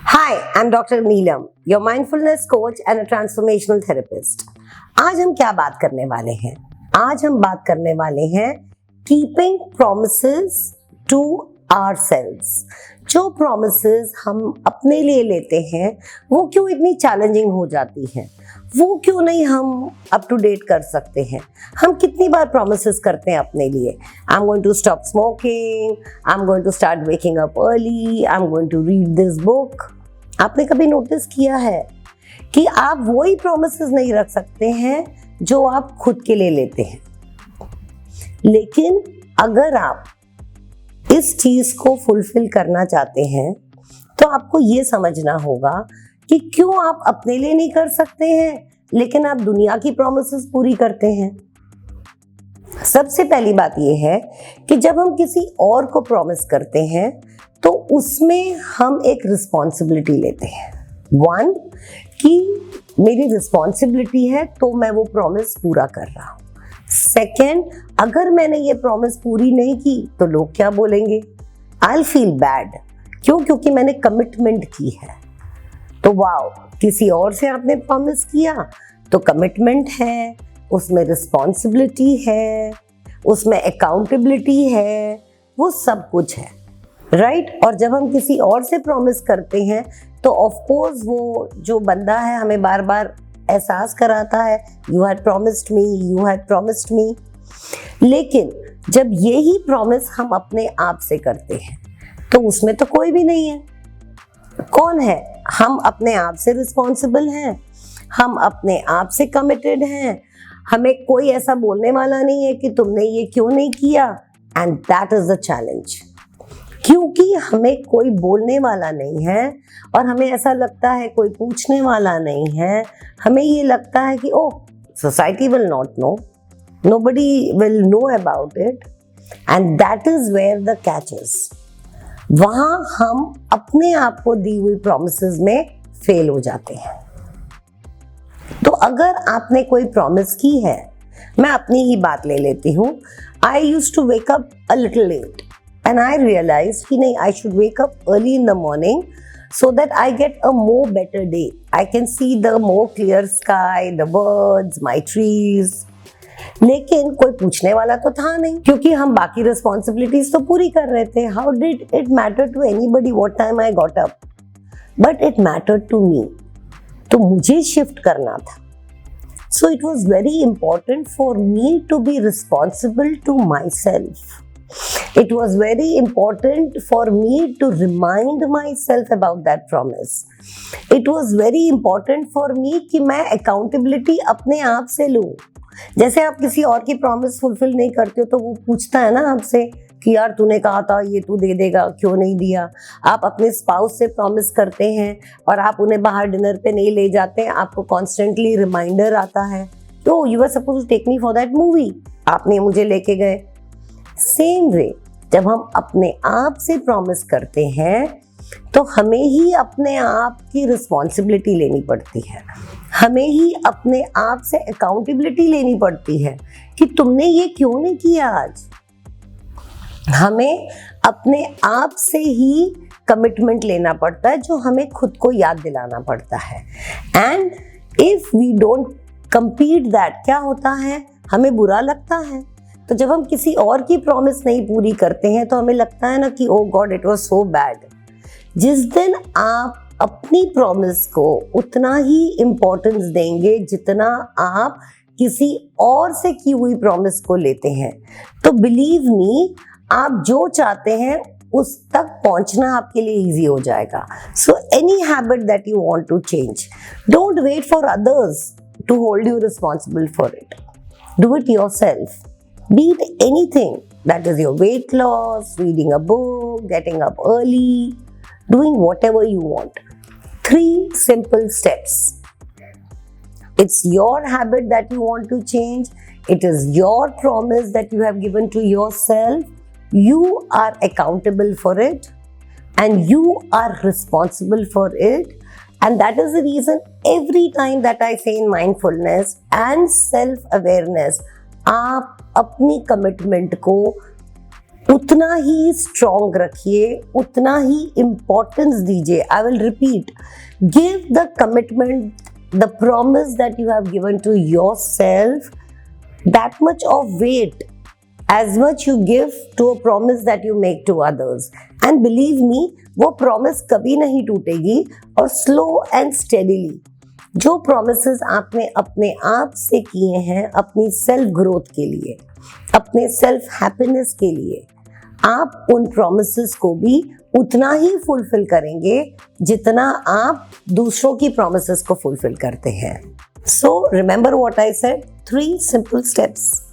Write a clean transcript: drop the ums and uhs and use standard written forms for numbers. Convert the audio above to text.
Hi, I'm Dr. Neelam, your mindfulness coach and a transformational therapist. आज हम क्या बात करने वाले हैं? आज हम बात करने वाले हैं keeping promises to ourselves. जो promises हम अपने लिए लेते हैं, वो क्यों इतनी challenging हो जाती हैं? वो क्यों नहीं हम अप टू डेट कर सकते हैं? हम कितनी बार promises करते हैं अपने लिए? I'm going to stop smoking, I'm going to start waking up early, I'm going to read this book. आपने कभी नोटिस किया है कि आप वही promises नहीं रख सकते हैं जो आप खुद के लिए लेते हैं? लेकिन अगर आप इस चीज को फुलफिल करना चाहते हैं तो आपको ये समझना होगा कि क्यों आप अपने लिए नहीं कर सकते हैं लेकिन आप दुनिया की प्रॉमिसेस पूरी करते हैं। सबसे पहली बात यह है कि जब हम किसी और को प्रॉमिस करते हैं तो उसमें हम एक रिस्पॉन्सिबिलिटी लेते हैं। वन, कि मेरी रिस्पॉन्सिबिलिटी है तो मैं वो प्रॉमिस पूरा कर रहा हूँ। सेकेंड, अगर मैंने ये प्रॉमिस पूरी नहीं की तो लोग क्या बोलेंगे? I feel bad. क्यों? क्योंकि मैंने कमिटमेंट की है। तो वाओ, किसी और से आपने प्रॉमिस किया तो कमिटमेंट है, उसमें रिस्पॉन्सिबिलिटी है, उसमें अकाउंटेबिलिटी है, वो सब कुछ है, राइट? और जब हम किसी और से प्रॉमिस करते हैं तो ऑफ कोर्स वो जो बंदा है हमें बार बार एहसास कराता है, you had promised me, you had promised मी। लेकिन जब यही प्रॉमिस हम अपने आप से करते हैं तो उसमें तो कोई भी नहीं है। कौन है? हम अपने आप से रिस्पॉन्सिबल हैं, हम अपने आप से कमिटेड हैं, हमें कोई ऐसा बोलने वाला नहीं है कि तुमने ये क्यों नहीं किया। And that is the challenge. क्योंकि हमें कोई बोलने वाला नहीं है और हमें ऐसा लगता है कोई पूछने वाला नहीं है, हमें ये लगता है कि oh, society will not know, nobody will know about it, and that is where the catch is. वहां हम अपने आप को दी हुई प्रॉमिसेस में फेल हो जाते हैं। तो अगर आपने कोई प्रॉमिस की है, मैं अपनी ही बात ले लेती हूँ। I used to wake up a little late and I realized कि नहीं, I should wake up early in the morning so that I get a more better day. I can see the more clear sky, the birds, my trees. लेकिन कोई पूछने वाला तो था नहीं क्योंकि हम बाकी रिस्पॉन्सिबिलिटीज तो पूरी कर रहे थे। How did it matter to anybody what time I got up? But it mattered to me. तो मुझे शिफ्ट करना था। So it was very important for me to be responsible to myself. It was very important for me to remind myself about that promise. It was very important for me कि मैं accountability अपने आप से लूँ। जैसे आप किसी और की प्रॉमिस फुलफिल नहीं करते हो तो वो पूछता है ना आपसे कि यार तूने कहा था ये तू दे देगा, क्यों नहीं दिया? आप अपने स्पाउस से प्रॉमिस करते हैं और आप उन्हें बाहर डिनर पे नहीं ले जाते, आपको कॉन्स्टेंटली रिमाइंडर आता है, तो you are suppose to take me for that movie, आपने मुझे लेके गए। सेम वे, जब हम अपने आप से प्रॉमिस करते हैं तो हमें ही अपने आप की रिस्पॉन्सिबिलिटी लेनी पड़ती है, हमें ही अपने आप से अकाउंटेबिलिटी लेनी पड़ती है कि तुमने ये क्यों नहीं किया आज। हमें अपने आप से ही कमिटमेंट लेना पड़ता है जो हमें खुद को याद दिलाना पड़ता है। And if we don't complete that, क्या होता है? हमें बुरा लगता है। तो जब हम किसी और की प्रॉमिस नहीं पूरी करते हैं तो हमें लगता है ना कि oh God, it was so bad. जिस दिन आप अपनी प्रॉमिस को उतना ही इम्पोर्टेंस देंगे जितना आप किसी और से की हुई प्रॉमिस को लेते हैं, तो बिलीव मी, आप जो चाहते हैं उस तक पहुंचना आपके लिए इजी हो जाएगा। So any habit that you want to change, don't wait for others to hold you responsible for it, do it yourself. Be it anything, that is your weight loss, reading a book, getting up early, doing whatever you want. 3 simple steps. It's your habit that you want to change. It is your promise that you have given to yourself. You are accountable for it and you are responsible for it. And that is the reason every time that I say in mindfulness and self-awareness, आप अपनी commitment को उतना ही strong रखिए, उतना ही importance दीजिए. I will repeat, give the commitment, the promise that you have given to yourself, that much of weight as much you give to a promise that you make to others. And believe me, वो promise कभी नहीं टूटेगी. और slow and steadily जो promises आपने अपने आप से किए हैं अपनी self growth के लिए, अपने self happiness के लिए, आप उन promises को भी उतना ही fulfill करेंगे जितना आप दूसरों की promises को fulfill करते हैं. So remember what I said, 3 simple steps.